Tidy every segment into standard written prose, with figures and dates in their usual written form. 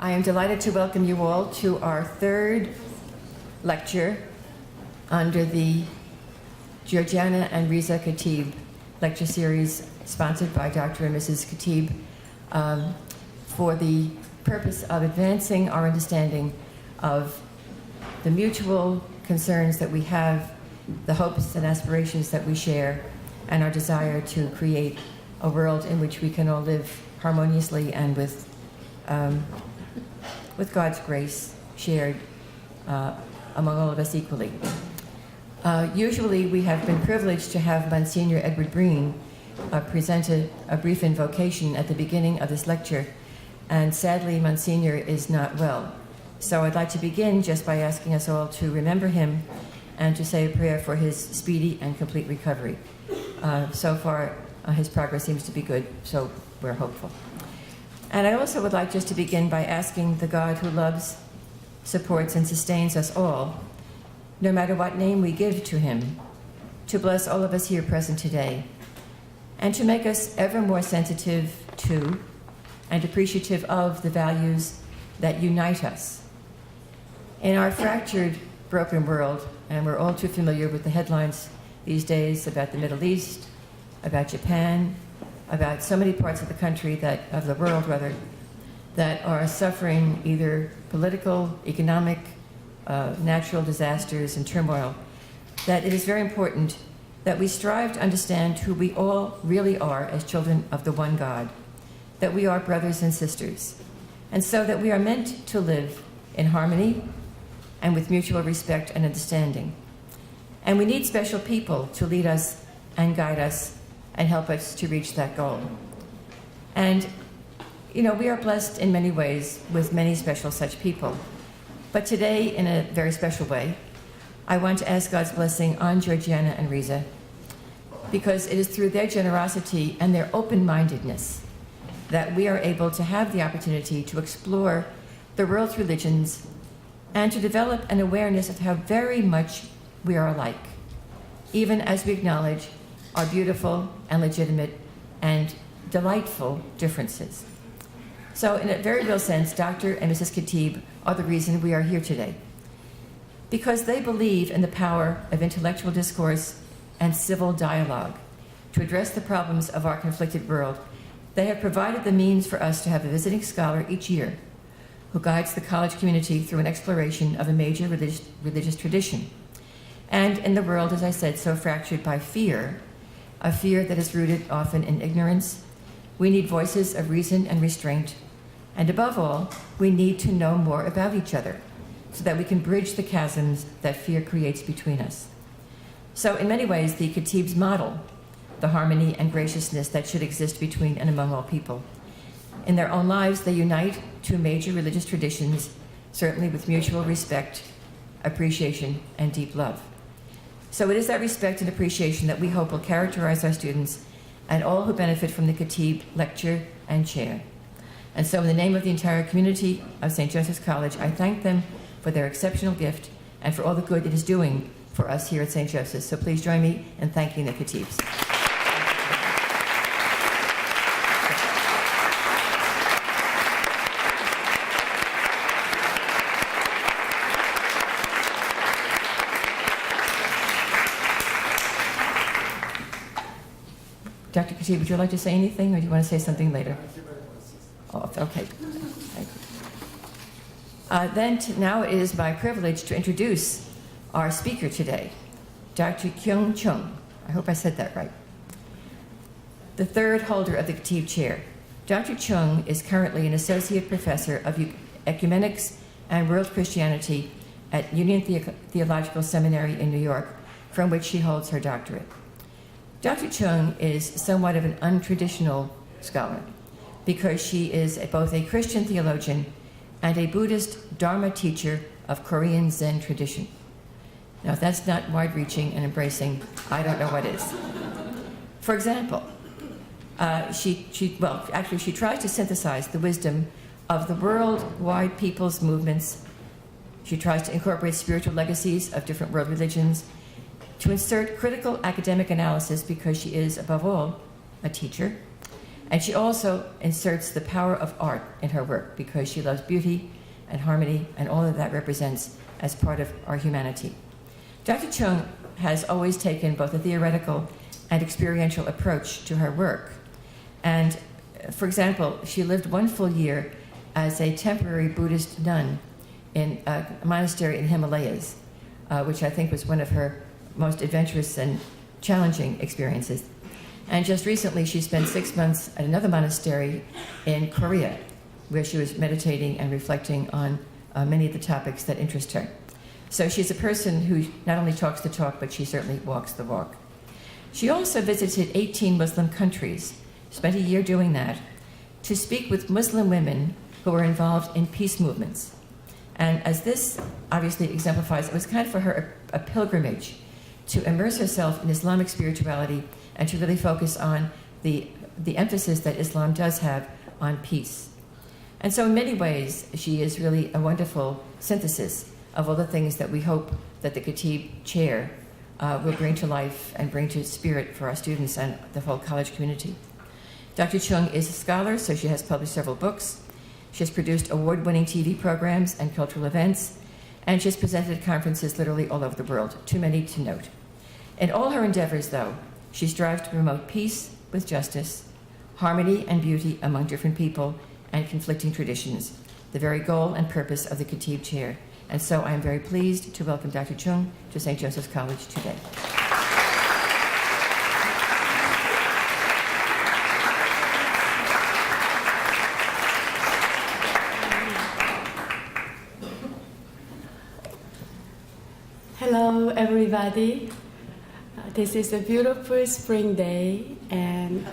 I am delighted to welcome you all to our third lecture under the Georgianna and Reza Khatib lecture series sponsored by Dr. and Mrs. Khatib for the purpose of advancing our understanding of the mutual concerns that we have, the hopes and aspirations that we share, and our desire to create a world in which we can all live harmoniously and with God's grace shared among all of us equally. Usually we have been privileged to have Monsignor Edward Breen present a brief invocation at the beginning of this lecture, and sadly Monsignor is not well. So I'd like to begin just by asking us all to remember him and to say a prayer for his speedy and complete recovery. So far his progress seems to be good, so we're hopeful. And I also would like just to begin by asking the God who loves, supports, and sustains us all, no matter what name we give to him, to bless all of us here present today, and to make us ever more sensitive to and appreciative of the values that unite us. In our fractured, broken world, and we're all too familiar with the headlines these days about the Middle East, about Japan, about so many parts of the country of the world, that are suffering either political, economic, natural disasters and turmoil, that it is very important that we strive to understand who we all really are as children of the one God, that we are brothers and sisters, and so that we are meant to live in harmony and with mutual respect and understanding. And we need special people to lead us and guide us and help us to reach that goal. And, you know, we are blessed in many ways with many special such people. But today, in a very special way, I want to ask God's blessing on Georgianna and Reza, because it is through their generosity and their open-mindedness that we are able to have the opportunity to explore the world's religions and to develop an awareness of how very much we are alike, even as we acknowledge our beautiful and legitimate and delightful differences. So in a very real sense, Dr. and Mrs. Khatib are the reason we are here today, because they believe in the power of intellectual discourse and civil dialogue to address the problems of our conflicted world. They have provided the means for us to have a visiting scholar each year who guides the college community through an exploration of a major religious tradition. And in the world, as I said, so fractured by fear, a fear that is rooted often in ignorance, we need voices of reason and restraint. And above all, we need to know more about each other so that we can bridge the chasms that fear creates between us. So in many ways, the Khatibs model the harmony and graciousness that should exist between and among all people. In their own lives, they unite two major religious traditions, certainly with mutual respect, appreciation, and deep love. So it is that respect and appreciation that we hope will characterize our students and all who benefit from the Khatib lecture and chair. And so in the name of the entire community of St. Joseph's College, I thank them for their exceptional gift and for all the good it is doing for us here at St. Joseph's. So please join me in thanking the Khatibs. Dr. Khatib, would you like to say anything, or do you want to say something later? Oh, okay. Now it is my privilege to introduce our speaker today, Dr. Kyung Chung. I hope I said that right. The third holder of the Khatib Chair. Dr. Chung is currently an associate professor of ecumenics and world Christianity at Union Theological Seminary in New York, from which she holds her doctorate. Dr. Chung is somewhat of an untraditional scholar because she is both a Christian theologian and a Buddhist Dharma teacher of Korean Zen tradition. Now, if that's not wide-reaching and embracing, I don't know what is. For example, she tries to synthesize the wisdom of the worldwide people's movements. She tries to incorporate spiritual legacies of different world religions, to insert critical academic analysis because she is, above all, a teacher, And she also inserts the power of art in her work because she loves beauty and harmony and all that that represents as part of our humanity. Dr. Chung has always taken both a theoretical and experiential approach to her work. And, for example, she lived 1 full year as a temporary Buddhist nun in a monastery in the Himalayas, which I think was one of her most adventurous and challenging experiences. And just recently, she spent 6 months at another monastery in Korea, where she was meditating and reflecting on many of the topics that interest her. So she's a person who not only talks the talk, but she certainly walks the walk. She also visited 18 Muslim countries, spent a year doing that, to speak with Muslim women who were involved in peace movements. And as this obviously exemplifies, it was kind of for her a pilgrimage to immerse herself in Islamic spirituality and to really focus on the emphasis that Islam does have on peace. And so in many ways, she is really a wonderful synthesis of all the things that we hope that the Khatib Chair will bring to life and bring to spirit for our students and the whole college community. Dr. Chung is a scholar, so she has published several books. She has produced award-winning TV programs and cultural events, and she has presented at conferences literally all over the world, too many to note. In all her endeavors, though, she strives to promote peace with justice, harmony and beauty among different people and conflicting traditions, the very goal and purpose of the Khatib Chair. And so I am very pleased to welcome Dr. Chung to St. Joseph's College today. Hello, everybody. This is a beautiful spring day, and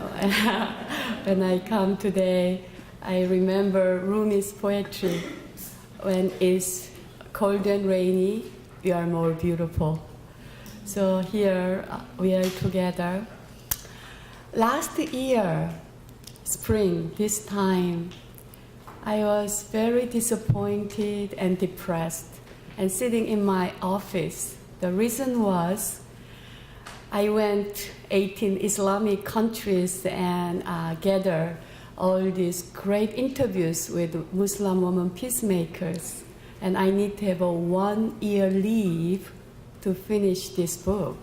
when I come today, I remember Rumi's poetry. When it's cold and rainy, we are more beautiful. So here we are together. Last year, spring, this time, I was very disappointed and depressed and sitting in my office. The reason was I went 18 Islamic countries and gathered all these great interviews with Muslim women peacemakers. And I need to have a 1 year leave to finish this book.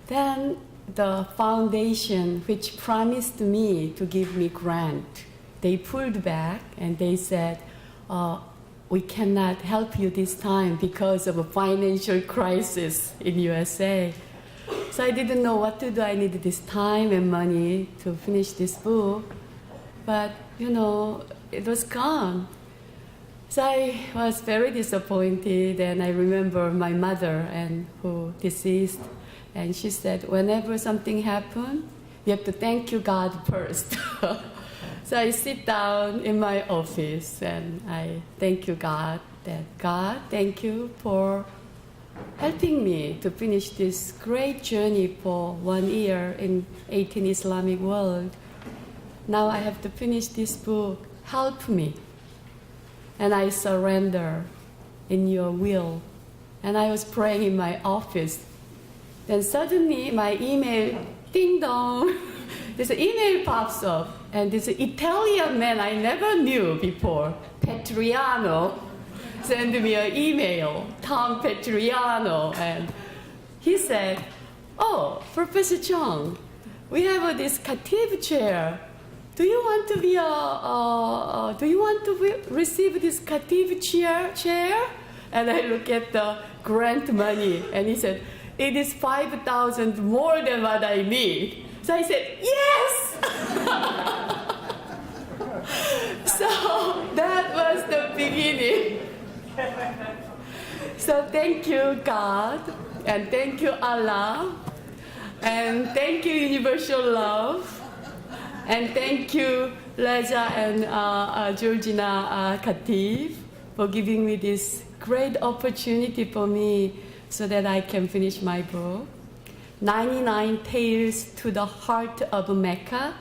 Then the foundation, which promised me to give me grant, they pulled back and they said, we cannot help you this time because of a financial crisis in USA. So I didn't know what to do. I needed this time and money to finish this book. But, you know, it was gone. So I was very disappointed, and I remember my mother, who deceased, and she said, whenever something happens, you have to thank you God first. So I sit down in my office and I thank you God, that God, thank you for helping me to finish this great journey for 1 year in 18 Islamic world. Now I have to finish this book. Help me. And I surrender in your will. And I was praying in my office. Then suddenly my email, ding dong, this email pops up. And this Italian man I never knew before, Petriano, sent me an email, Tom Petriano. And he said, oh, Professor Chung, we have this Khatib Chair. Do you want to receive this Khatib chair? And I look at the grant money, and he said, it is 5,000 more than what I need. So I said, yes! So that was the beginning. So thank you, God, and thank you, Allah, and thank you, Universal Love, and thank you, Reza and Georgianna Clifford for giving me this great opportunity for me so that I can finish my book, 99 Tales to the Heart of Mecca,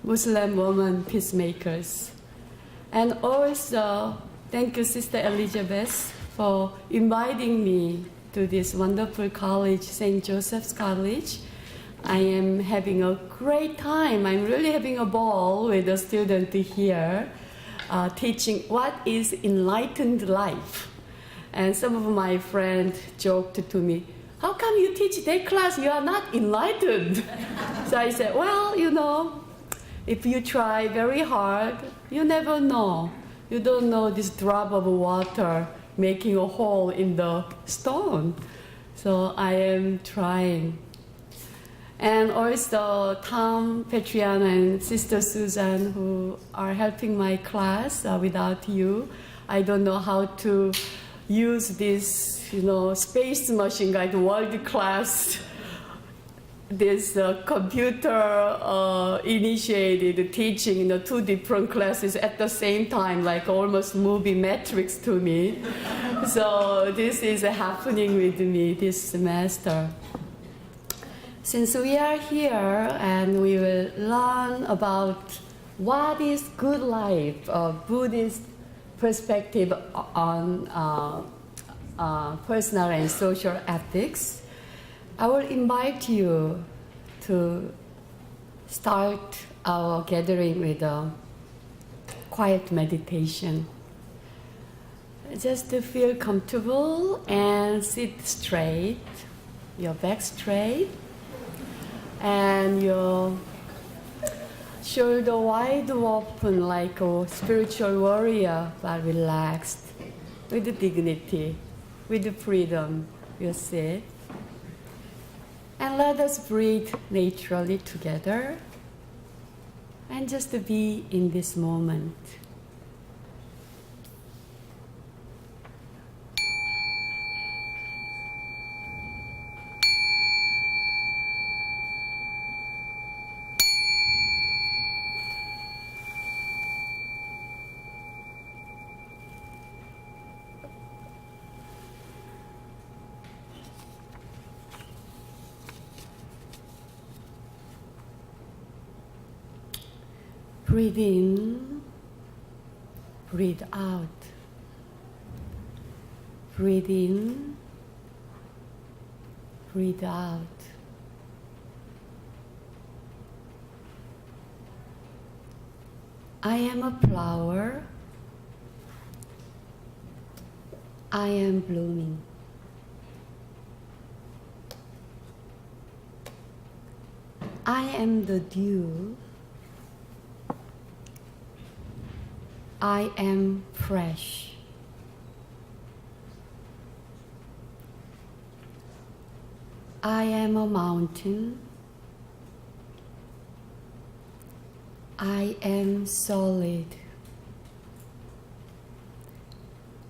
Muslim Women Peacemakers. And also, thank you, Sister Elizabeth, for inviting me to this wonderful college, St. Joseph's College. I am having a great time. I'm really having a ball with the student here, teaching what is enlightened life. And some of my friends joked to me, how come you teach that class? You are not enlightened. So I said, well, you know, if you try very hard, you never know. You don't know this drop of water making a hole in the stone. So I am trying. And also Tom, Petriana, and Sister Susan, who are helping my class. Without you, I don't know how to use this, you know, space machine, like world class, this computer initiated teaching in the two different classes at the same time, like almost movie Matrix to me. So this is happening with me this semester. Since we are here and we will learn about what is good life, a Buddhist perspective on personal and social ethics, I will invite you to start our gathering with a quiet meditation. Just to feel comfortable and sit straight, your back straight, and your shoulder wide open like a spiritual warrior, but relaxed, with dignity, with freedom. You sit. And let us breathe naturally together and just be in this moment. Breathe in, breathe out. Breathe in, breathe out. I am a flower. I am blooming. I am the dew. I am fresh. I am a mountain. I am solid.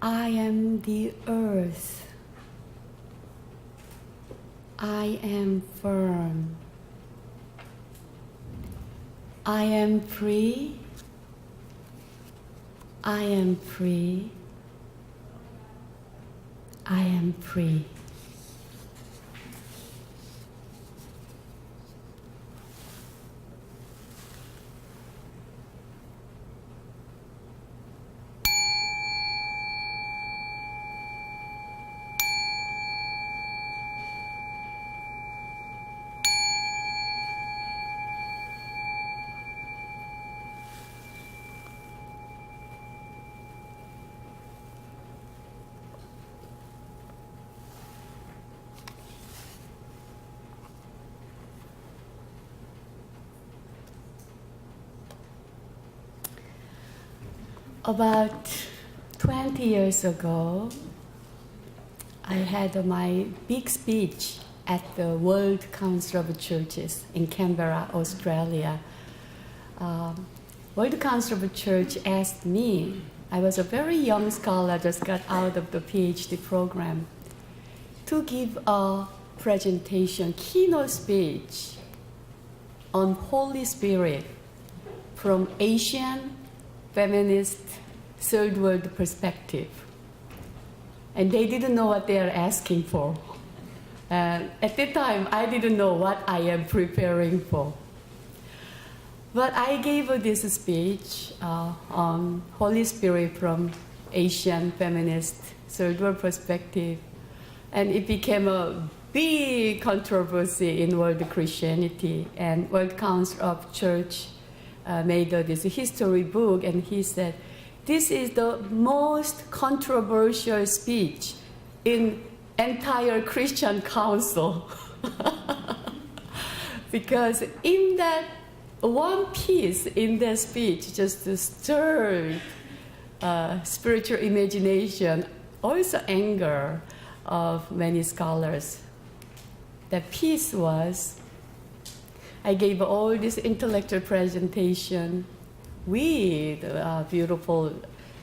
I am the earth. I am firm. I am free. I am free. I am free. About 20 years ago, I had my big speech at the World Council of Churches in Canberra, Australia. World Council of Church asked me, I was a very young scholar, just got out of the PhD program, to give a presentation, keynote speech on Holy Spirit from Asian feminist third world perspective. And they didn't know what they are asking for. And at that time, I didn't know what I am preparing for. But I gave this speech on Holy Spirit from Asian feminist third world perspective. And it became a big controversy in world Christianity. And World Council of Church made this history book, and he said, this is the most controversial speech in entire Christian council. Because in that one piece in that speech just stirred spiritual imagination, also anger of many scholars. The piece was, I gave all this intellectual presentation with beautiful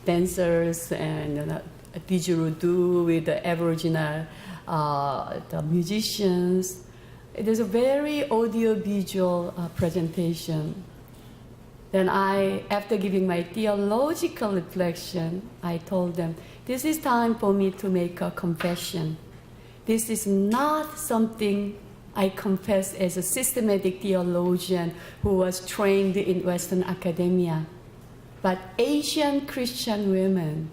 dancers and didgeridoo with the Aboriginal the musicians. It is a very audio-visual presentation. Then after giving my theological reflection, I told them, this is time for me to make a confession. This is not something I confess as a systematic theologian who was trained in Western academia, but Asian Christian women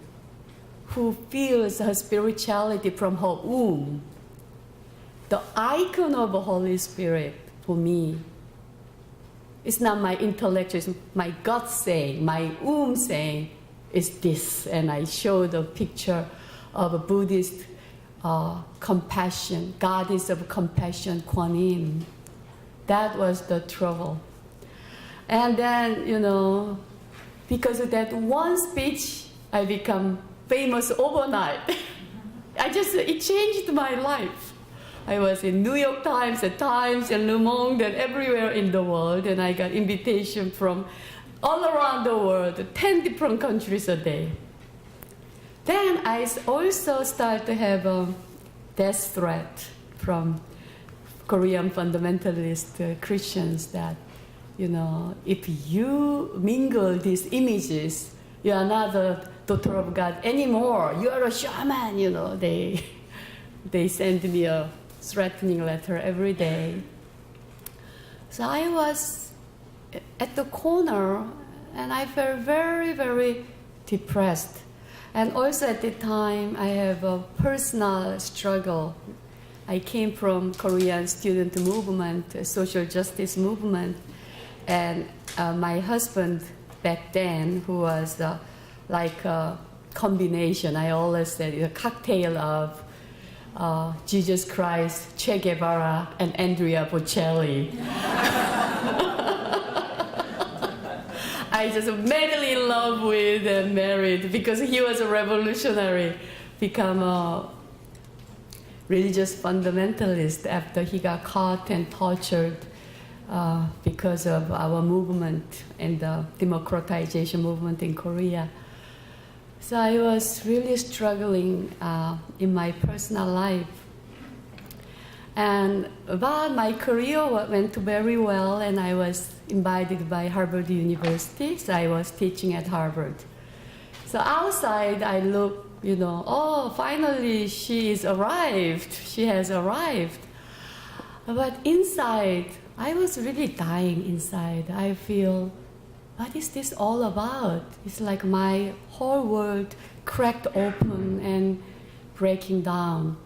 who feels her spirituality from her womb. The icon of the Holy Spirit for me, it's not my intellect, it's my gut saying, my womb saying, is this. And I showed a picture of a Buddhist compassion, goddess of compassion, Kuan Yin. That was the trouble. And then, because of that one speech, I become famous overnight. It changed my life. I was in New York Times, and Le Monde, and everywhere in the world, and I got invitation from all around the world, 10 different countries a day. Then I also started to have a death threat from Korean fundamentalist Christians that, if you mingle these images, you are not the daughter of God anymore. You are a shaman, They send me a threatening letter every day. So I was at the corner, and I felt very, very depressed. And also at the time, I have a personal struggle. I came from Korean student movement, social justice movement, and my husband back then, who was like a combination, I always said, a cocktail of Jesus Christ, Che Guevara, and Andrea Bocelli. I just madly in love with and married because he was a revolutionary, become a religious fundamentalist after he got caught and tortured because of our movement and the democratization movement in Korea. So I was really struggling in my personal life. But my career went very well, and I was invited by Harvard University, so I was teaching at Harvard. So outside, I look, finally she has arrived. But inside, I was really dying inside. I feel, what is this all about? It's like my whole world cracked open and breaking down.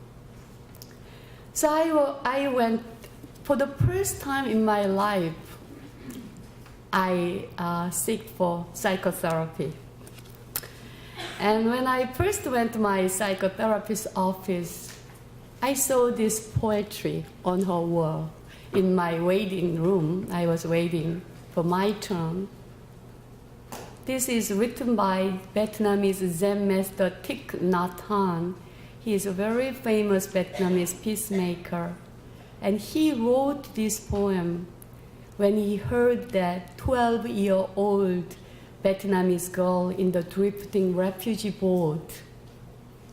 So I went, for the first time in my life, I seek for psychotherapy. And when I first went to my psychotherapist's office, I saw this poetry on her wall. In my waiting room, I was waiting for my turn. This is written by Vietnamese Zen master Thich Nhat Hanh. He is a very famous Vietnamese peacemaker. And he wrote this poem when he heard that 12-year-old Vietnamese girl in the drifting refugee boat.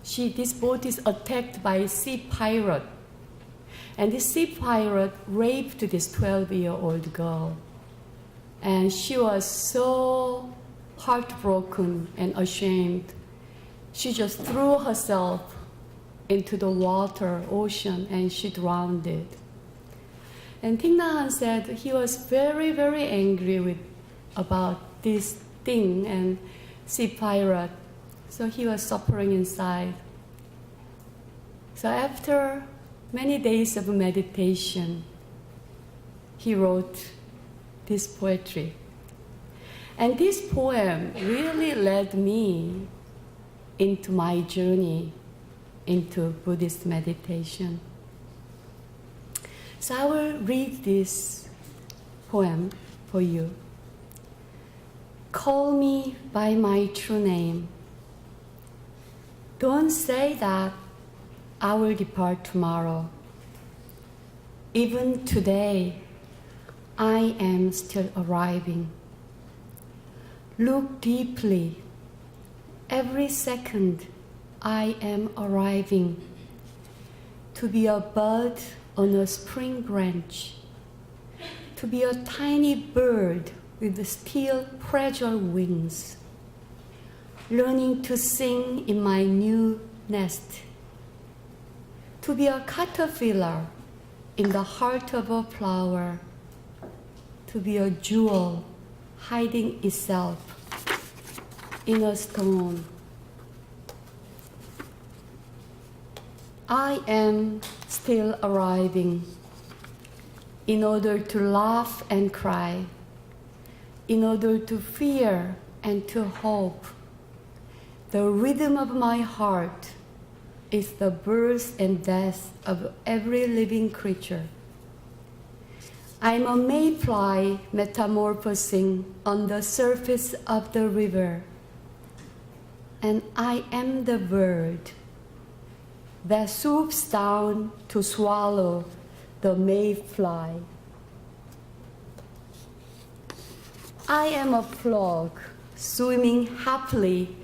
This boat is attacked by a sea pirate. And this sea pirate raped this 12-year-old girl. And she was so heartbroken and ashamed. She just threw herself into the ocean, and she drowned. And Thich Nhat Hanh said he was very, very angry about this thing and sea pirate. So he was suffering inside. So after many days of meditation, he wrote this poetry. And this poem really led me into my journey into Buddhist meditation. So I will read this poem for you. Call me by my true name. Don't say that I will depart tomorrow. Even today, I am still arriving. Look deeply. Every second, I am arriving to be a bud on a spring branch, to be a tiny bird with still fragile wings, learning to sing in my new nest, to be a caterpillar in the heart of a flower, to be a jewel hiding itself in a stone. I am still arriving in order to laugh and cry, in order to fear and to hope. The rhythm of my heart is the birth and death of every living creature. I'm a mayfly metamorphosing on the surface of the river, and I am the bird that swoops down to swallow the mayfly. I am a frog swimming happily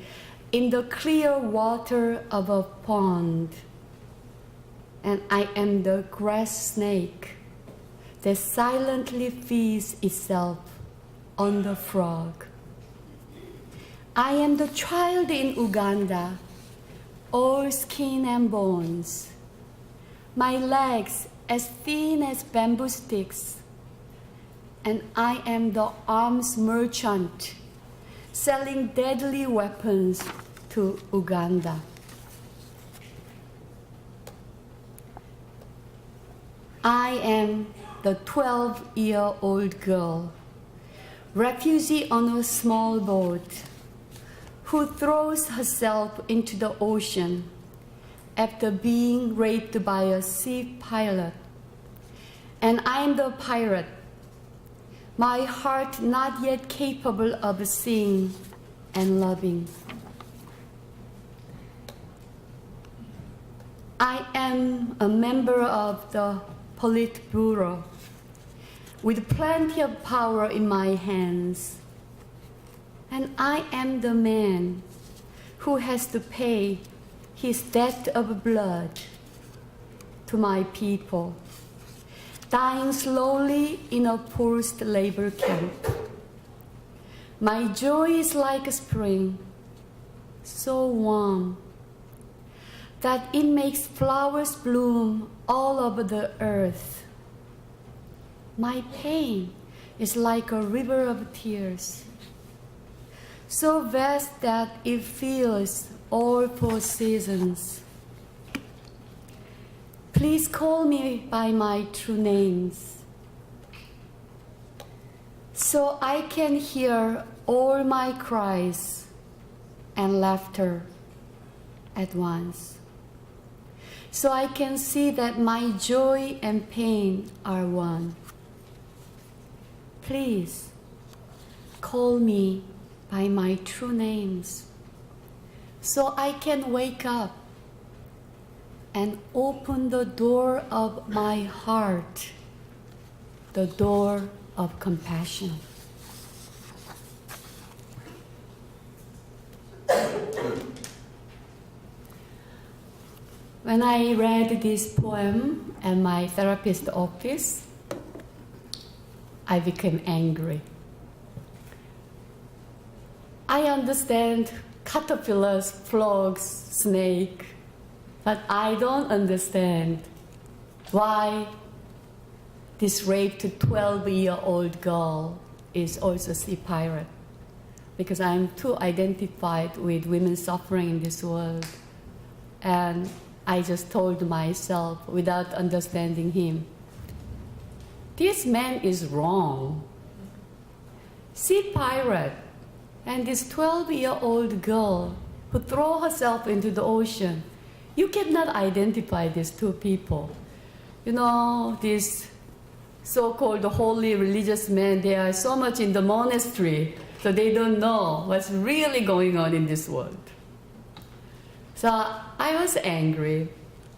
in the clear water of a pond, and I am the grass snake that silently feeds itself on the frog. I am the child in Uganda, all skin and bones, my legs as thin as bamboo sticks, and I am the arms merchant selling deadly weapons to Uganda. I am the 12-year-old girl, refugee on a small boat, who throws herself into the ocean after being raped by a sea pilot. And I am the pirate, my heart not yet capable of seeing and loving. I am a member of the Politburo, with plenty of power in my hands. And I am the man who has to pay his debt of blood to my people, dying slowly in a forced labor camp. My joy is like a spring, so warm that it makes flowers bloom all over the earth. My pain is like a river of tears, so vast that it fills all 4 seasons. Please call me by my true names, so I can hear all my cries and laughter at once, so I can see that my joy and pain are one. Please call me by my true names, so I can wake up and open the door of my heart, the door of compassion. When I read this poem at my therapist's office, I became angry. I understand caterpillars, frogs, snake, but I don't understand why this raped 12-year-old girl is also a sea pirate. Because I'm too identified with women suffering in this world. And I just told myself without understanding him, this man is wrong. Sea pirate and this 12-year-old girl who threw herself into the ocean. You cannot identify these two people. You know, these so-called holy religious men, they are so much in the monastery, so they don't know what's really going on in this world. So I was angry,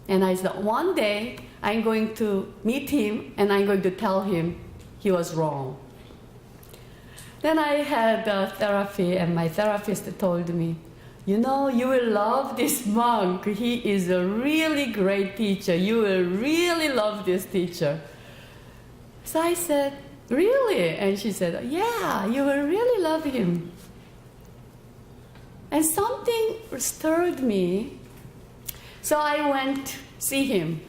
and I said, one day I'm going to meet him and I'm going to tell him he was wrong. Then I had therapy, and my therapist told me, you know, you will love this monk. He is a really great teacher. You will really love this teacher. So I said, really? And she said, yeah, you will really love him. And something stirred me. So I went to see him.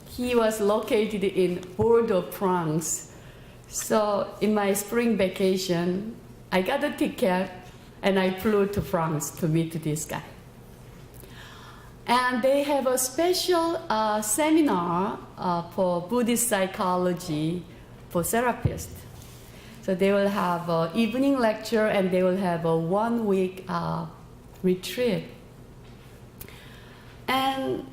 He was located in Bordeaux, France. So in my spring vacation, I got a ticket and I flew to France to meet this guy. And they have a special seminar for Buddhist psychology for therapists. So they will have an evening lecture and they will have a 1-week retreat. And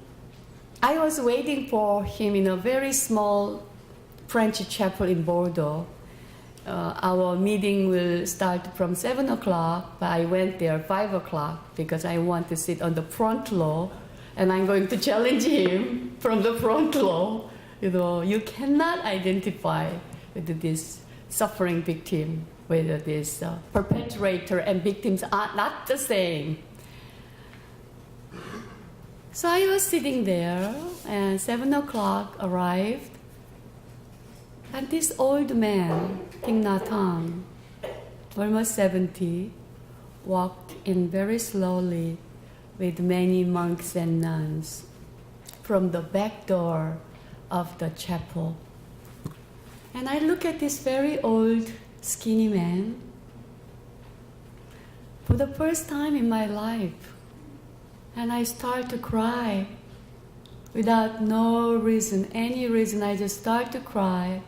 I was waiting for him in a very small French chapel in Bordeaux. Our meeting will start from 7 o'clock, but I went there 5 o'clock because I want to sit on the front row, and I'm going to challenge him from the front row. You know, you cannot identify with this suffering victim, whether this perpetrator and victims are not the same. So I was sitting there, and 7 o'clock arrived, and this old man, Thich Nhat Hanh, almost 70, walked in very slowly with many monks and nuns from the back door of the chapel. And I look at this very old, skinny man for the first time in my life. And I start to cry without no reason, any reason. I just start to cry.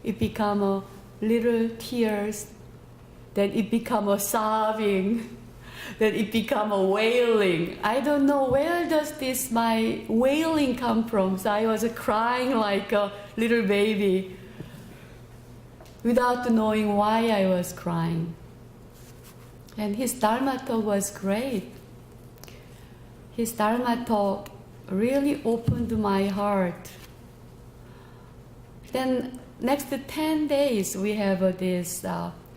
It become a little tears, then it become a sobbing, then it become a wailing. I don't know where does this my wailing come from. So I was crying like a little baby without knowing why I was crying. And his Dharma talk was great. His Dharma talk really opened my heart. Then next 10 days, we have this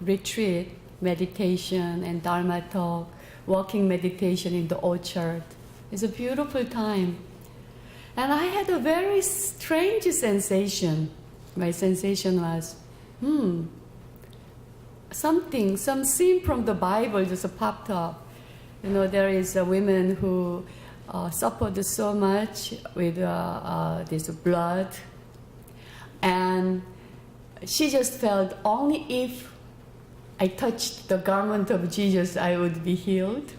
retreat, meditation and Dharma talk, walking meditation in the orchard. It's a beautiful time. And I had a very strange sensation. My sensation was, some scene from the Bible just popped up. You know, there is a woman who suffered so much with this blood. And she just felt only if I touched the garment of Jesus, I would be healed.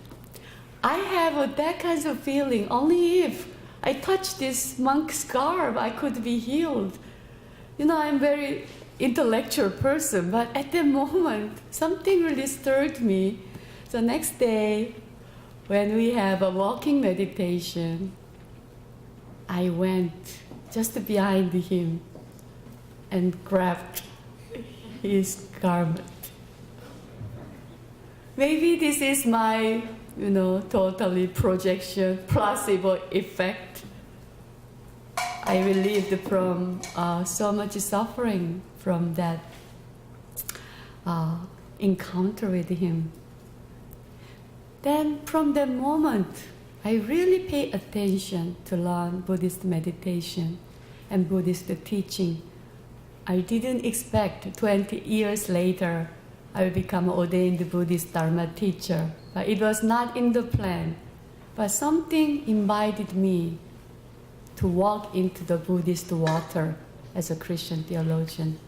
I have that kind of feeling. Only if I touched this monk's garb, I could be healed. You know, I'm a very intellectual person, but at that moment, something really stirred me. So next day, when we have a walking meditation, I went just behind him and grabbed his garment. Maybe this is my, totally projection, placebo effect. I relieved from so much suffering from that encounter with him. Then from that moment, I really pay attention to learn Buddhist meditation and Buddhist teaching. I didn't expect 20 years later I will become an ordained Buddhist Dharma teacher. But it was not in the plan. But something invited me to walk into the Buddhist water as a Christian theologian.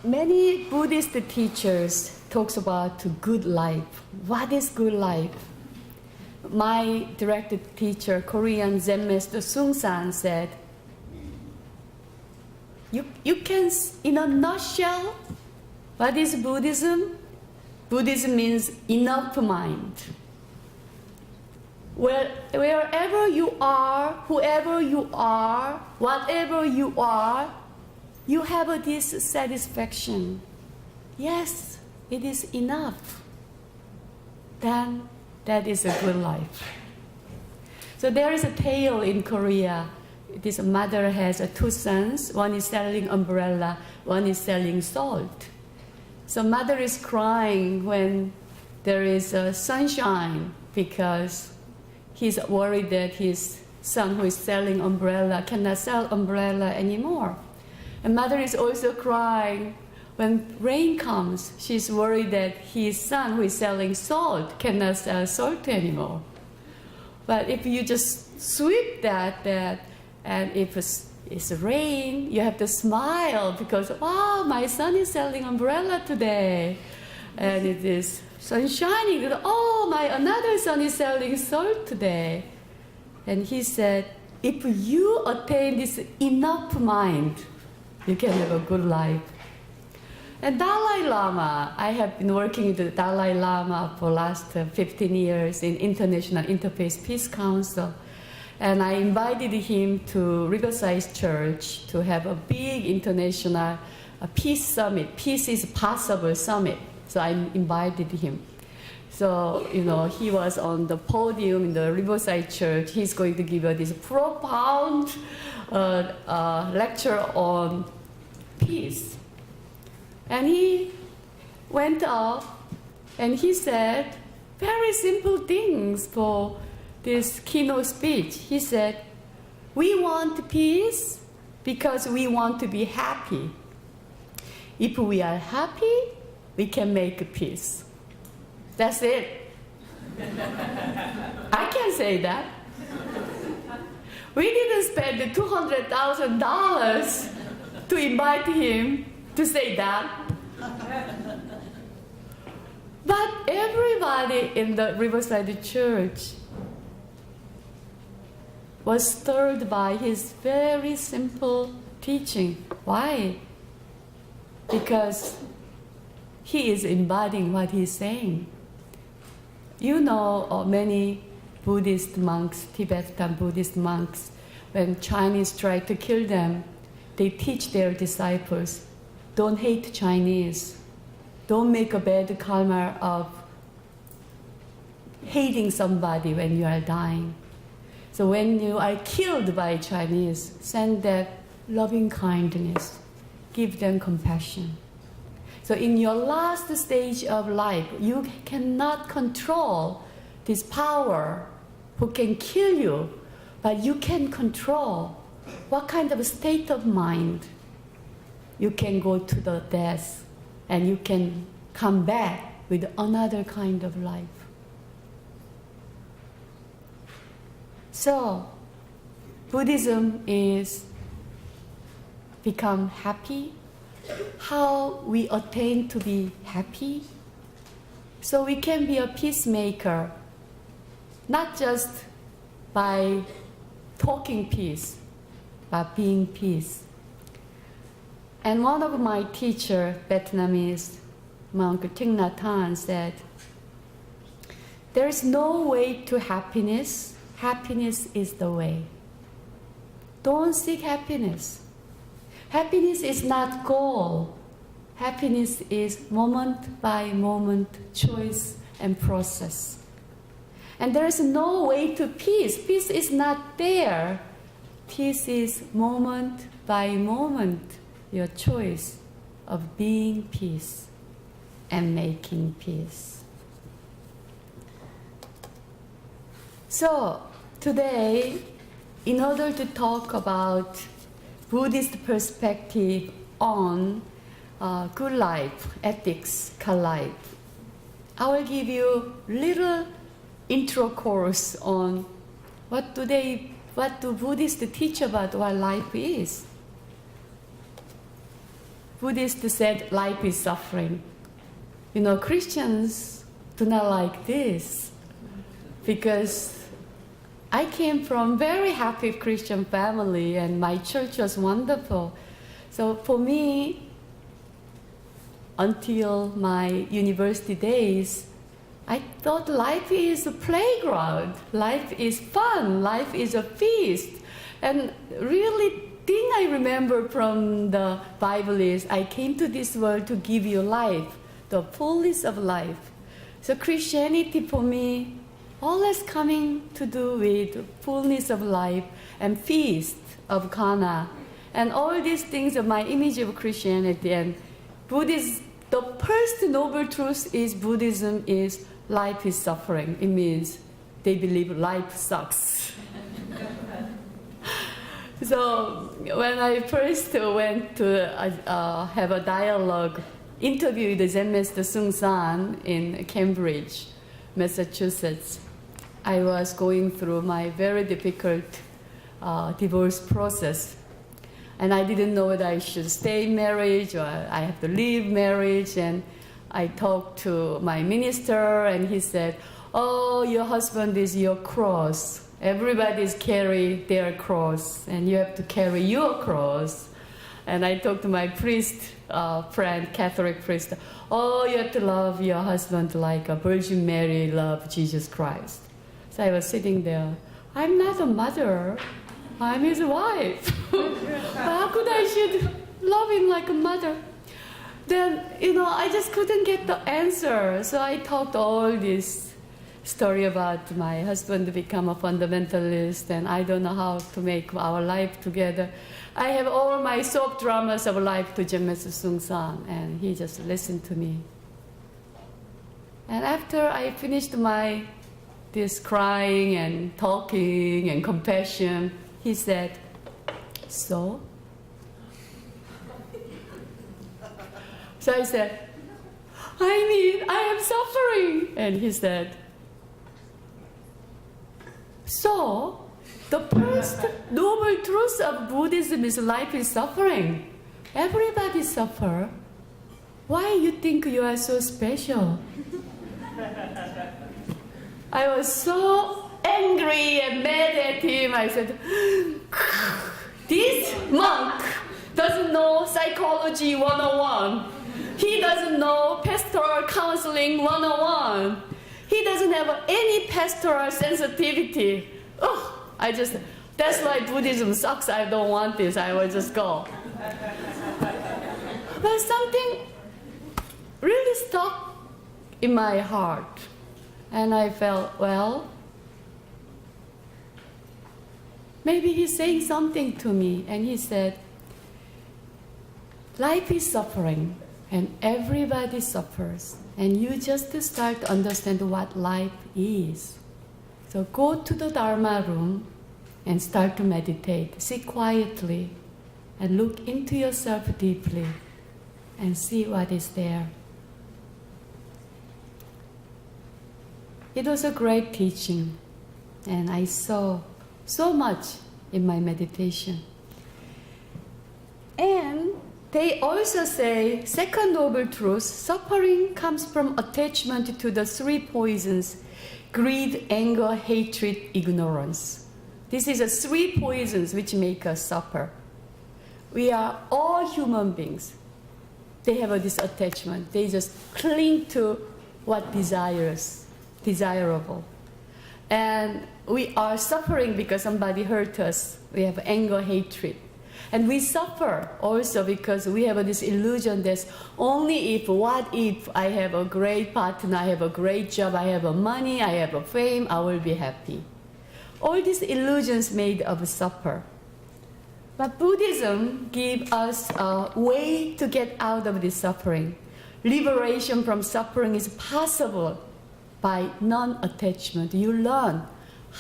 Many Buddhist teachers talks about good life. What is good life? my direct teacher, Korean Zen Master Sung San, said, you can, in a nutshell, what is Buddhism? Buddhism means enough mind. Wherever you are, whoever you are, whatever you are, you have this satisfaction. Yes, it is enough. Then that is a good life. So there is a tale in Korea. This mother has two sons. One is selling umbrella, one is selling salt. So mother is crying when there is sunshine because he's worried that his son who is selling umbrella cannot sell umbrella anymore. And mother is also crying when rain comes. She's worried that his son who is selling salt cannot sell salt anymore. But if you just sweep that and if it's rain, you have to smile because, wow, my son is selling umbrella today. And it is sun shining. Oh, my another son is selling salt today. And he said, if you attain this enough mind, you can have a good life. And Dalai Lama, I have been working with the Dalai Lama for the last 15 years in International Interfaith Peace Council. And I invited him to Riverside Church to have a big international peace summit. Peace is possible summit. So I invited him. So, he was on the podium in the Riverside Church. He's going to give this profound lecture on peace. And he went up and he said very simple things for this keynote speech. He said, we want peace because we want to be happy. If we are happy, we can make peace. That's it. I can say that. We didn't spend $200,000 to invite him to say that. But everybody in the Riverside Church was stirred by his very simple teaching. Why? Because he is embodying what he's saying. Many Buddhist monks, Tibetan Buddhist monks, when Chinese try to kill them, they teach their disciples, don't hate Chinese. Don't make a bad karma of hating somebody when you are dying. So when you are killed by Chinese, send that loving kindness. Give them compassion. So in your last stage of life, you cannot control this power who can kill you, but you can control what kind of state of mind you can go to the death and you can come back with another kind of life. So, Buddhism is become happy. How we attain to be happy? So we can be a peacemaker, not just by talking peace, but being peace. And one of my teachers, Vietnamese monk Thich Nhat Hanh, said, there is no way to happiness. Happiness is the way. Don't seek happiness. Happiness is not goal. Happiness is moment by moment choice and process. And there is no way to peace. Peace is not there. Peace is moment by moment, your choice of being peace and making peace. So today, in order to talk about Buddhist perspective on good life, ethics, life, I will give you little intro course on what do Buddhists teach about what life is. Buddhists said life is suffering. Christians do not like this. because I came from very happy Christian family and my church was wonderful. So for me, until my university days, I thought life is a playground, life is fun, life is a feast. And really thing I remember from the Bible is I came to this world to give you life, the fullness of life. So Christianity for me always coming to do with fullness of life and feast of Kana. And all these things are my image of Christianity. And Buddhism, the first noble truth is Buddhism is life is suffering. It means they believe life sucks. So when I first went to have a dialogue interview with the Zen Master Seung San in Cambridge, Massachusetts, I was going through my very difficult divorce process. And I didn't know whether I should stay in marriage or I have to leave marriage. And I talked to my minister and he said, "Oh, your husband is your cross. Everybody's carry their cross and you have to carry your cross." And I talked to my priest friend, Catholic priest, "Oh, you have to love your husband like a Virgin Mary loved Jesus Christ." So I was sitting there. I'm not a mother. I'm his wife. How could I should love him like a mother? Then, I just couldn't get the answer. So I talked all this story about my husband become a fundamentalist and I don't know how to make our life together. I have all my soap dramas of life to Zen Master Seung San and he just listened to me. And after I finished this crying and talking and compassion, he said, "So?" So I said, I am suffering. And he said, "So, the first noble truth of Buddhism is life is suffering. Everybody suffer. Why you think you are so special?" I was so angry and mad at him. I said, "This monk doesn't know psychology 101. He doesn't know pastoral counseling 101. He doesn't have any pastoral sensitivity. That's why Buddhism sucks. I don't want this. I will just go." But something really stuck in my heart. And I felt, maybe he's saying something to me. And he said, life is suffering and everybody suffers. And you just start to understand what life is. So go to the Dharma room and start to meditate. Sit quietly and look into yourself deeply and see what is there. It was a great teaching, and I saw so much in my meditation. And they also say, second noble truth, suffering comes from attachment to the three poisons: greed, anger, hatred, ignorance. This is the three poisons which make us suffer. We are all human beings. They have this attachment. They just cling to what desirable. And we are suffering because somebody hurt us. We have anger, hatred. And we suffer also because we have this illusion that what if I have a great partner, I have a great job, I have money, I have fame, I will be happy. All these illusions made of suffer. But Buddhism gives us a way to get out of this suffering. Liberation from suffering is possible by non-attachment. You learn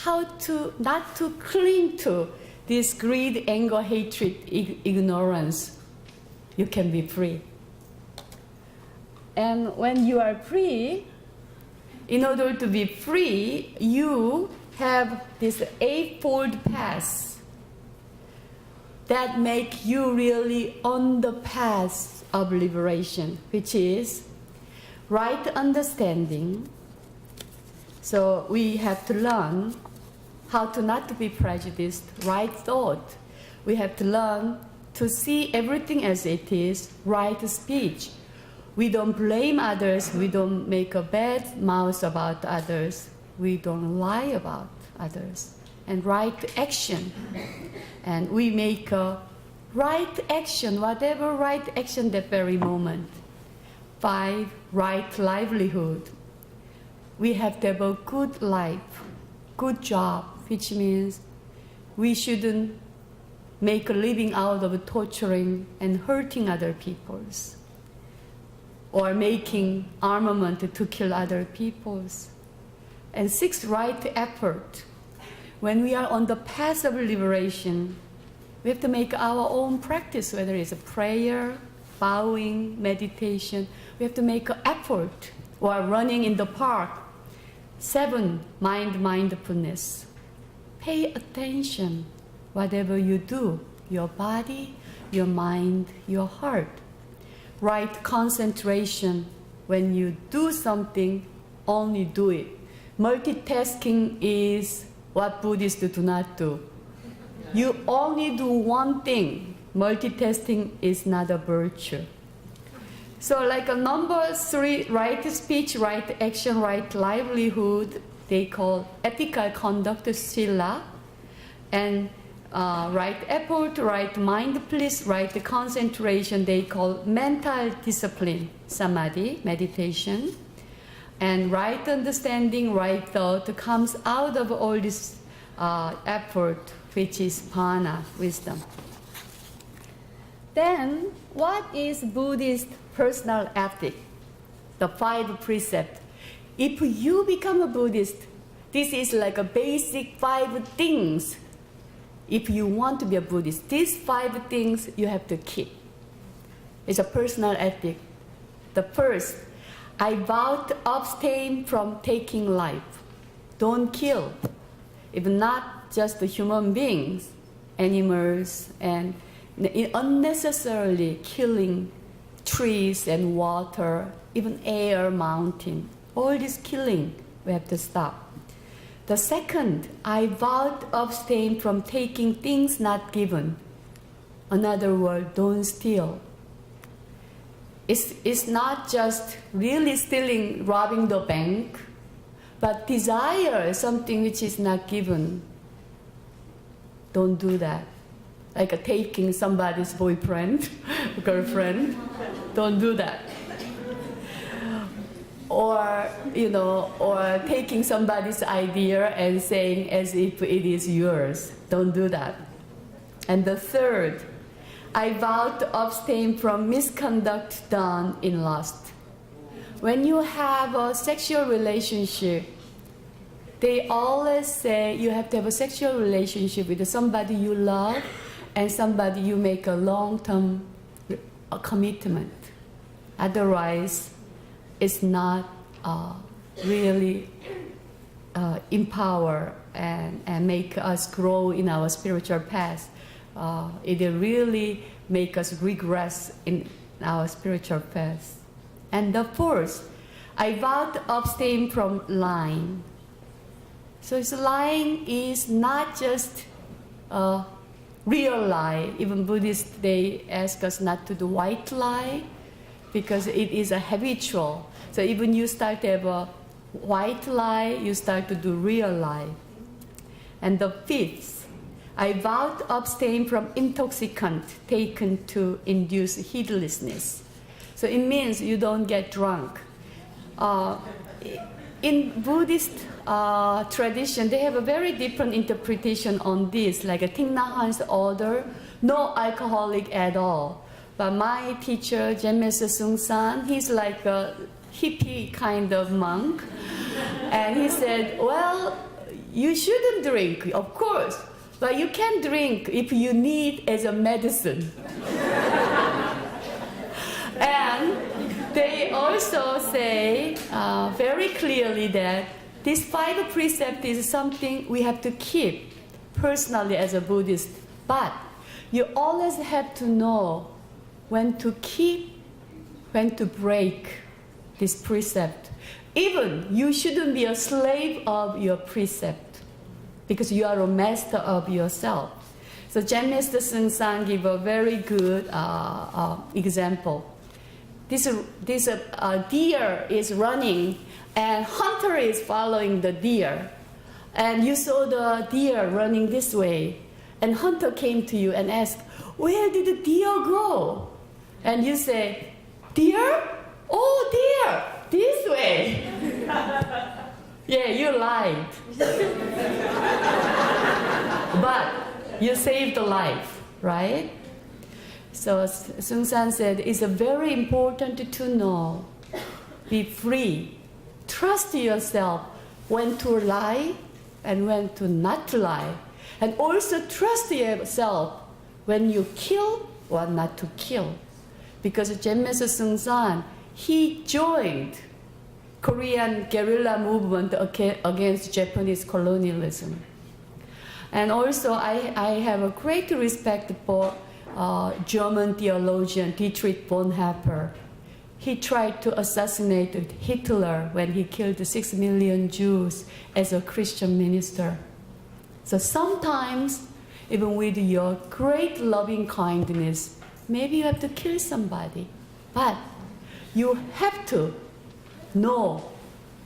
how to not to cling to this greed, anger, hatred, ignorance. You can be free. And when you are free, in order to be free, you have this eightfold path that make you really on the path of liberation, which is right understanding, So we have to learn how to not to be prejudiced, right thought. We have to learn to see everything as it is, right speech. We don't blame others, we don't make a bad mouth about others, we don't lie about others. And right action. And we make a right action, whatever right action that very moment. 5, right livelihood. We have to have a good life, good job, which means we shouldn't make a living out of torturing and hurting other peoples, or making armament to kill other peoples. And 6, right effort. When we are on the path of liberation, we have to make our own practice, whether it's a prayer, bowing, meditation. We have to make an effort, or running in the park. 7, mindfulness. Pay attention, whatever you do, your body, your mind, your heart. Right concentration. When you do something, only do it. Multitasking is what Buddhists do not do. You only do one thing. Multitasking is not a virtue. So like a number 3, right speech, right action, right livelihood, they call ethical conduct, sila, and right effort, right mindfulness, right concentration, they call mental discipline, samadhi, meditation, and right understanding, right thought comes out of all this effort, which is jnana, wisdom. Then, what is Buddhist personal ethic? The 5 precepts. If you become a Buddhist, this is like a basic 5 things. If you want to be a Buddhist, these 5 things you have to keep. It's a personal ethic. The first, I vow to abstain from taking life. Don't kill. If not just the human beings, animals, and unnecessarily killing trees and water, even air, mountain. All this killing, we have to stop. The second, I vow to abstain from taking things not given. Another word, don't steal. It's not just really stealing, robbing the bank, but desire something which is not given. Don't do that. Like taking somebody's boyfriend, girlfriend, don't do that. Or, or taking somebody's idea and saying as if it is yours. Don't do that. And the third, I vow to abstain from misconduct done in lust. When you have a sexual relationship, they always say you have to have a sexual relationship with somebody you love and somebody you make a long-term commitment. Otherwise, it's not really empower and make us grow in our spiritual path. It really make us regress in our spiritual path. And the fourth, I vow to abstain from lying. So lying is not just real lie. Even Buddhists, they ask us not to do white lie because it is a habitual. So even you start to have a white lie, you start to do real lie. And the fifth, I vow to abstain from intoxicant taken to induce heedlessness. So it means you don't get drunk. In Buddhist tradition, they have a very different interpretation on this, like a Thich Nhat Hanh's order, no alcoholic at all. But my teacher, James Sung San, he's like a hippie kind of monk. And he said, well, you shouldn't drink, of course, but you can drink if you need as a medicine. And they also say very clearly that this 5 precept is something we have to keep personally as a Buddhist. But you always have to know when to keep, when to break this precept. even you shouldn't be a slave of your precept because you are a master of yourself. So James Seung San gave a very good example. This deer is running and hunter is following the deer. And you saw the deer running this way. And hunter came to you and asked, where did the deer go? And you say, deer? Oh, deer, this way. Yeah, you lied. But you saved the life, right? So Seung San said, it's very important to know, be free, trust yourself when to lie and when to not to lie. And also trust yourself when you kill or not to kill. Because James Seung San, he joined Korean guerrilla movement against Japanese colonialism. And also I have a great respect for German theologian Dietrich Bonhoeffer. He tried to assassinate Hitler when he killed 6 million Jews as a Christian minister. So sometimes, even with your great loving kindness, maybe you have to kill somebody. But you have to know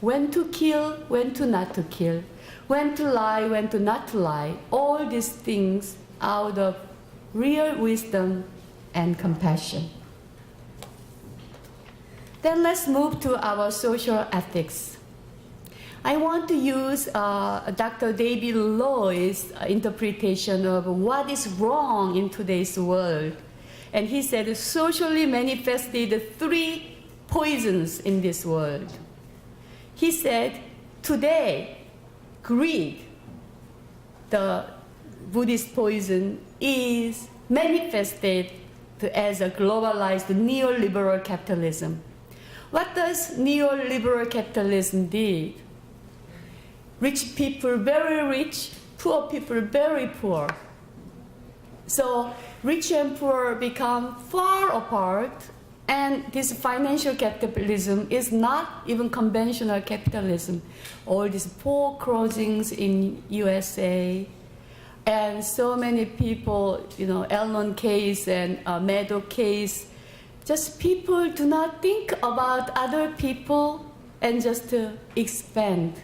when to kill, when to not to kill, when to lie, when to not to lie. All these things out of real wisdom and compassion. Then let's move to our social ethics. I want to use Dr. David Lowe's interpretation of what is wrong in today's world. And he said, socially manifested 3 poisons in this world. He said, today, greed, the Buddhist poison, is manifested as a globalized neoliberal capitalism. What does neoliberal capitalism do? Rich people very rich, poor people very poor. So rich and poor become far apart, and this financial capitalism is not even conventional capitalism. All these poor crossings in USA, and so many people, Elon case and Meadow case, just people do not think about other people and just to expand.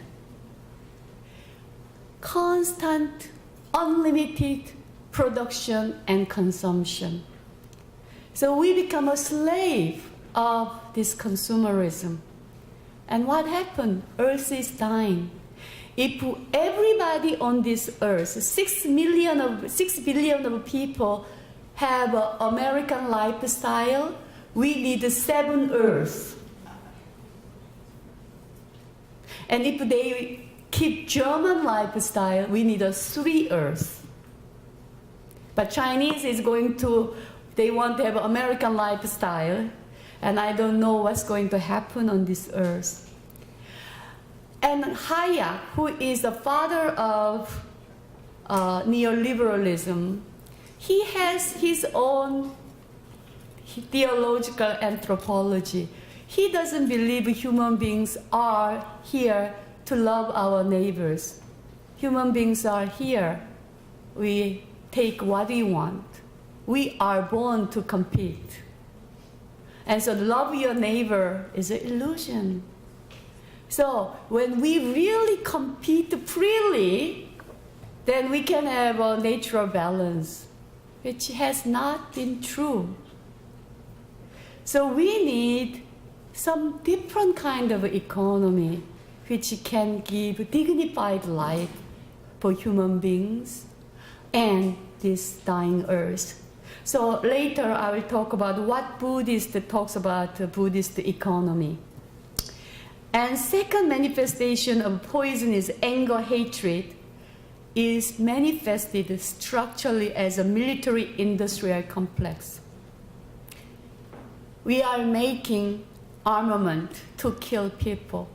Constant, unlimited production and consumption. So we become a slave of this consumerism. And what happened? Earth is dying. If everybody on this earth, 6 billion of people have an American lifestyle, we need 7 Earths. And if they keep German lifestyle, we need 3 Earths. But Chinese is they want to have American lifestyle, and I don't know what's going to happen on this earth. And Hayek, who is the father of neoliberalism, he has his own theological anthropology. He doesn't believe human beings are here to love our neighbors. Human beings are here. We take what we want. We are born to compete. And so love your neighbor is an illusion. So when we really compete freely, then we can have a natural balance, which has not been true. So we need some different kind of economy which can give dignified life for human beings and this dying earth. So later I will talk about what Buddhist talks about the Buddhist economy. And second manifestation of poison is anger, hatred, is manifested structurally as a military-industrial complex. We are making armament to kill people.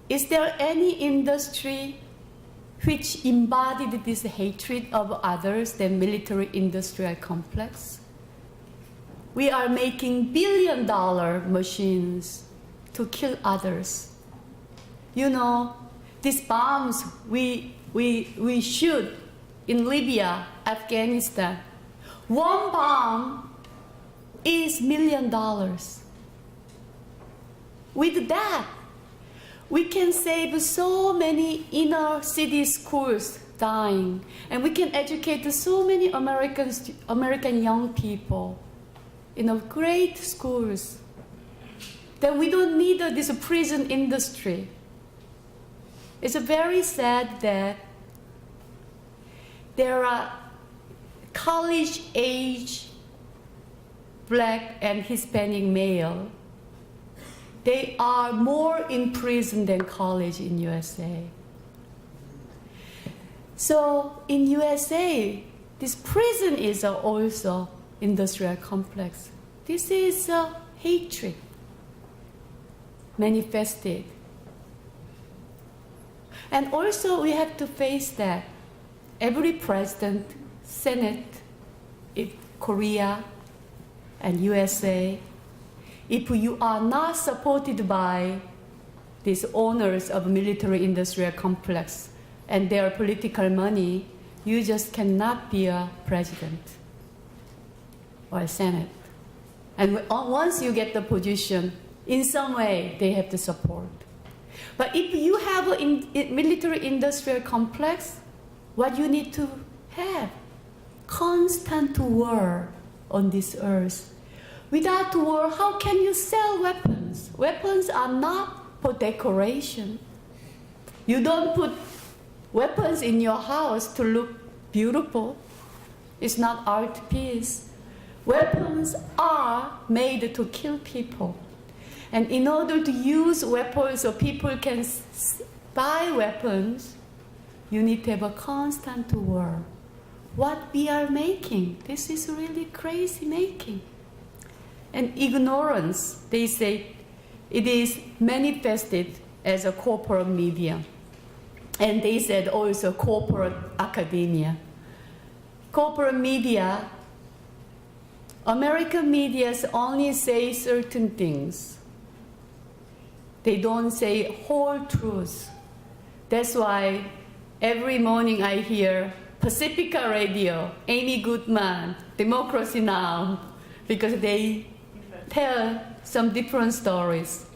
Is there any industry which embodied this hatred of others than military-industrial complex? We are making billion-dollar machines to kill others. You know, these bombs we shoot in Libya, Afghanistan, one bomb is $1 million. With that, we can save so many inner city schools dying, and we can educate so many American young people in great schools. That we don't need this prison industry. It's very sad that there are college-age Black and Hispanic male. They are more in prison than college in USA. So in USA, this prison is also industrial complex. This is hatred manifested. And also we have to face that every president, Senate, in Korea and USA, if you are not supported by these owners of military industrial complex and their political money, you just cannot be a president or a Senate. And once you get the position, in some way they have to support. But if you have a military industrial complex, what you need to have? Constant war on this earth. Without war, how can you sell weapons? Weapons are not for decoration. You don't put weapons in your house to look beautiful. It's not art piece. Weapons are made to kill people. And in order to use weapons so people can buy weapons, you need to have a constant war. What we are making, this is really crazy making. And ignorance, they say, it is manifested as a corporate media. And they said also corporate academia. Corporate media, American media only say certain things. They don't say whole truth. That's why every morning I hear Pacifica Radio, Amy Goodman, Democracy Now!, because they tell some different stories.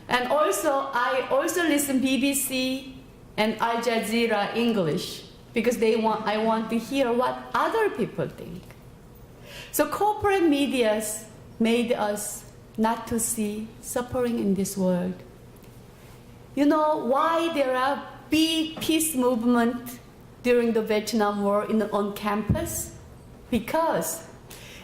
And also, I also listen BBC and Al Jazeera English, because I want to hear what other people think. So corporate medias made us not to see suffering in this world. You know why there are big peace movement during the Vietnam War on campus? Because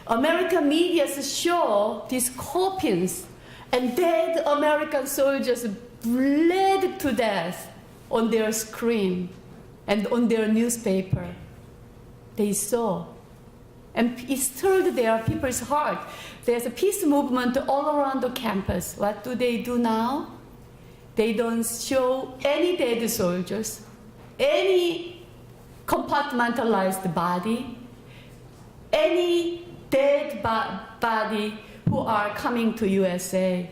American media show these coffins and dead American soldiers bled to death on their screen and on their newspaper. They saw. And it stirred their people's heart. There's a peace movement all around the campus. What do they do now? They don't show any dead soldiers, any compartmentalized body, any dead body who are coming to USA.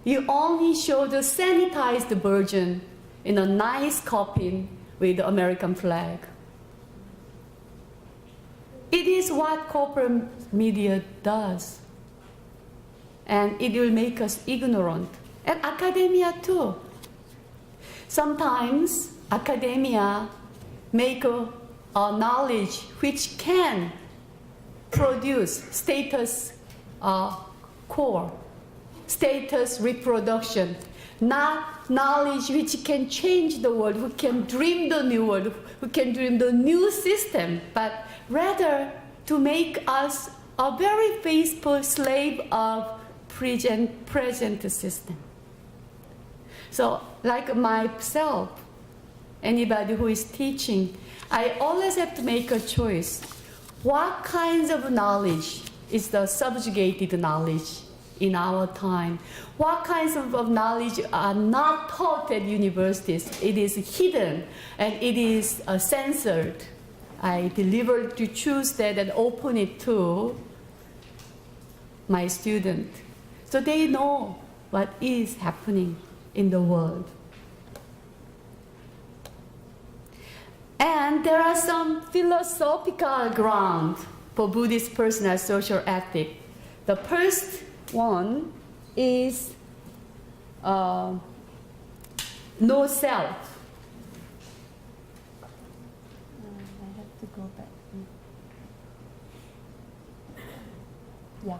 You only show the sanitized version in a nice coffin with the American flag. It is what corporate media does. And it will make us ignorant. And academia too. Sometimes academia make a knowledge which can produce status core, status reproduction, not knowledge which can change the world, who can dream the new world, who can dream the new system, but rather to make us a very faithful slave of present system. So like myself, anybody who is teaching, I always have to make a choice. What kinds of knowledge is the subjugated knowledge in our time? What kinds of knowledge are not taught at universities? It is hidden and it is censored. I deliberately to choose that and open it to my student. So they know what is happening in the world. And there are some philosophical grounds for Buddhist personal social ethic. The first one is no self. I have to go back. Yeah.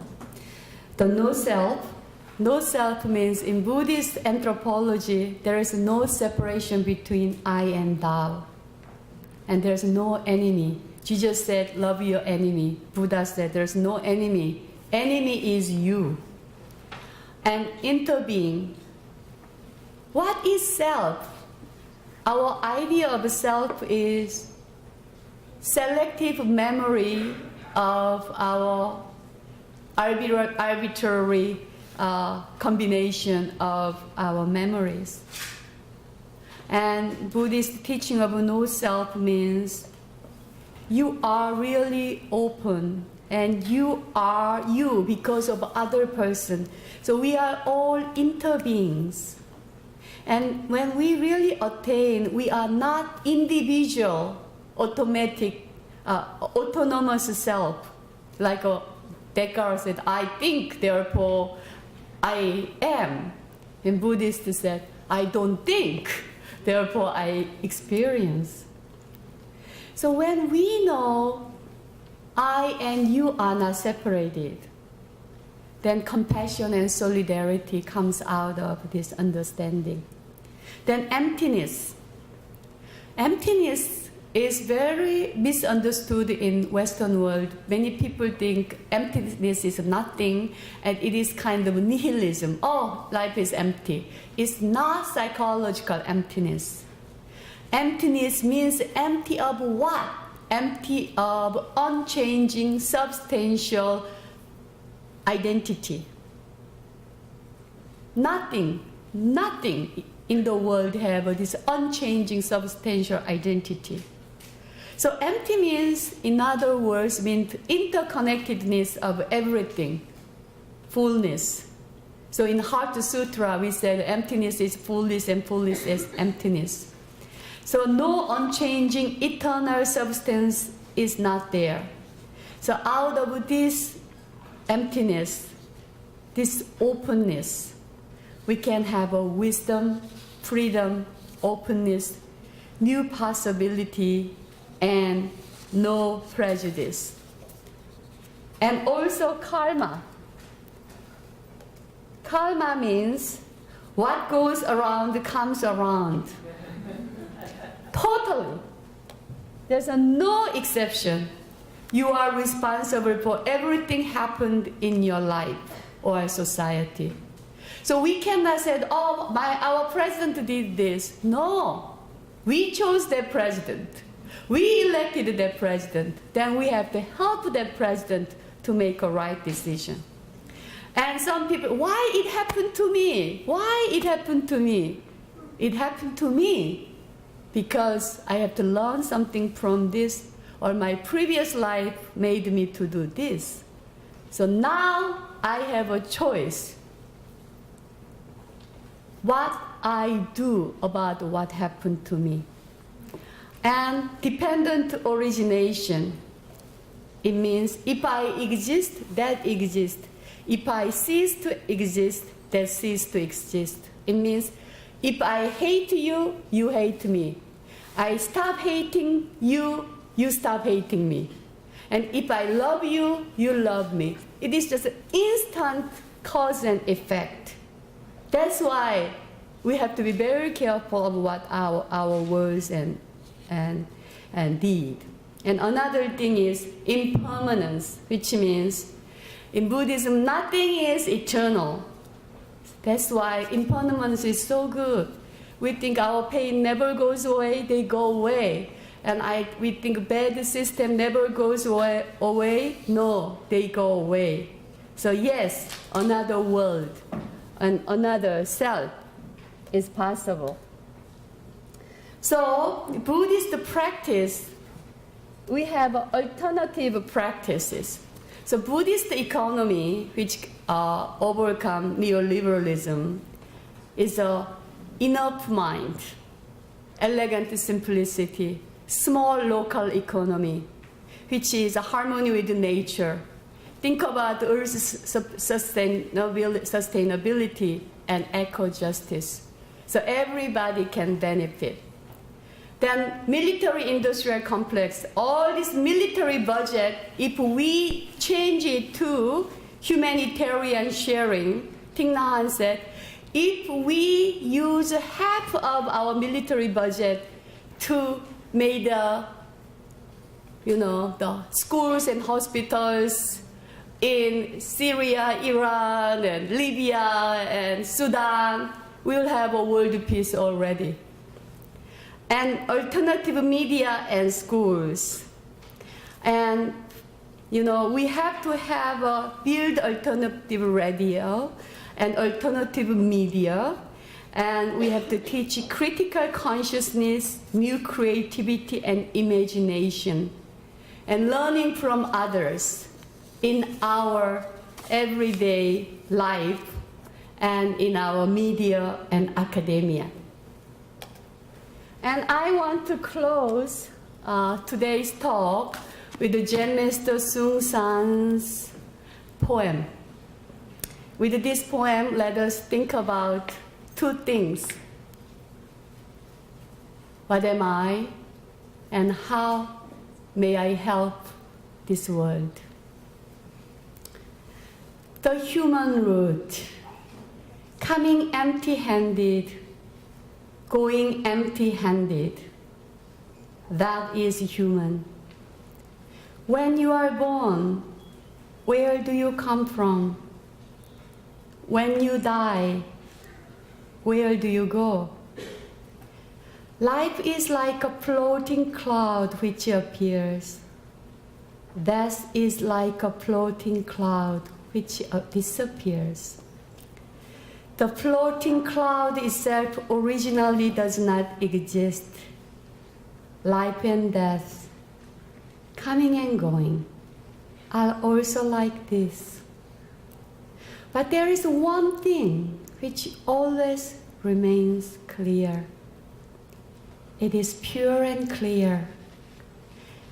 The no self. No self means in Buddhist anthropology, there is no separation between I and thou. And there's no enemy. Jesus said, love your enemy. Buddha said, there's no enemy. Enemy is you. And interbeing. What is self? Our idea of self is selective memory of our arbitrary combination of our memories. And Buddhist teaching of no self means you are really open and you are you because of other person. So we are all interbeings. And when we really attain, we are not individual, autonomous self. Like Descartes said, I think, therefore I am. And Buddhist said, I don't think, therefore I experience. So when we know I and you are not separated, then compassion and solidarity comes out of this understanding. Then emptiness. Emptiness is very misunderstood in Western world. Many people think emptiness is nothing and it is kind of nihilism. Oh, life is empty. It's not psychological emptiness. Emptiness means empty of what? Empty of unchanging, substantial identity. Nothing in the world have this unchanging, substantial identity. So empty means, in other words, means interconnectedness of everything, fullness. So in Heart Sutra, we said emptiness is fullness and fullness is emptiness. So no unchanging eternal substance is not there. So out of this emptiness, this openness, we can have a wisdom, freedom, openness, new possibility, and no prejudice. And also karma. Karma means what goes around comes around. Totally. There's no exception. You are responsible for everything happened in your life or society. So we cannot say, oh, our president did this. No. We chose that president. We elected that president. Then we have to help that president to make a right decision. And some people, why it happened to me? Why it happened to me? It happened to me because I have to learn something from this, or my previous life made me to do this. So now I have a choice. What I do about what happened to me. And dependent origination. It means if I exist, that exists. If I cease to exist, that cease to exist. It means if I hate you, you hate me. I stop hating you, you stop hating me. And if I love you, you love me. It is just an instant cause and effect. That's why we have to be very careful of what our words and deed. And another thing is impermanence, which means in Buddhism nothing is eternal. That's why impermanence is so good. We think our pain never goes away, they go away. And we think bad system never goes away. No, they go away. So yes, another world and another self is possible. So Buddhist practice, we have alternative practices. So Buddhist economy, which overcome neoliberalism, is a enough mind, elegant simplicity, small local economy, which is a harmony with nature. Think about Earth's sustainability and eco-justice. So everybody can benefit. Then military-industrial complex, all this military budget, if we change it to humanitarian sharing, Thich Nhat Hanh said, if we use half of our military budget to make the schools and hospitals in Syria, Iran, and Libya, and Sudan, we'll have a world peace already. And alternative media and schools. And, we have to build alternative radio and alternative media. And we have to teach critical consciousness, new creativity, and imagination. And learning from others in our everyday life and in our media and academia. And I want to close today's talk with the Zen Master Sung San's poem. With this poem, let us think about two things. What am I, and how may I help this world? The human root, coming empty-handed, going empty-handed, that is human. When you are born, where do you come from? When you die, where do you go? Life is like a floating cloud which appears. Death is like a floating cloud which disappears. The floating cloud itself originally does not exist. Life and death, coming and going, are also like this. But there is one thing which always remains clear. It is pure and clear,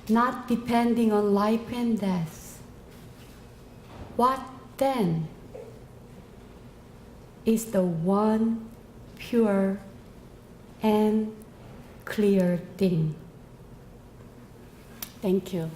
not depending on life and death. What then is the one pure and clear thing? Thank you.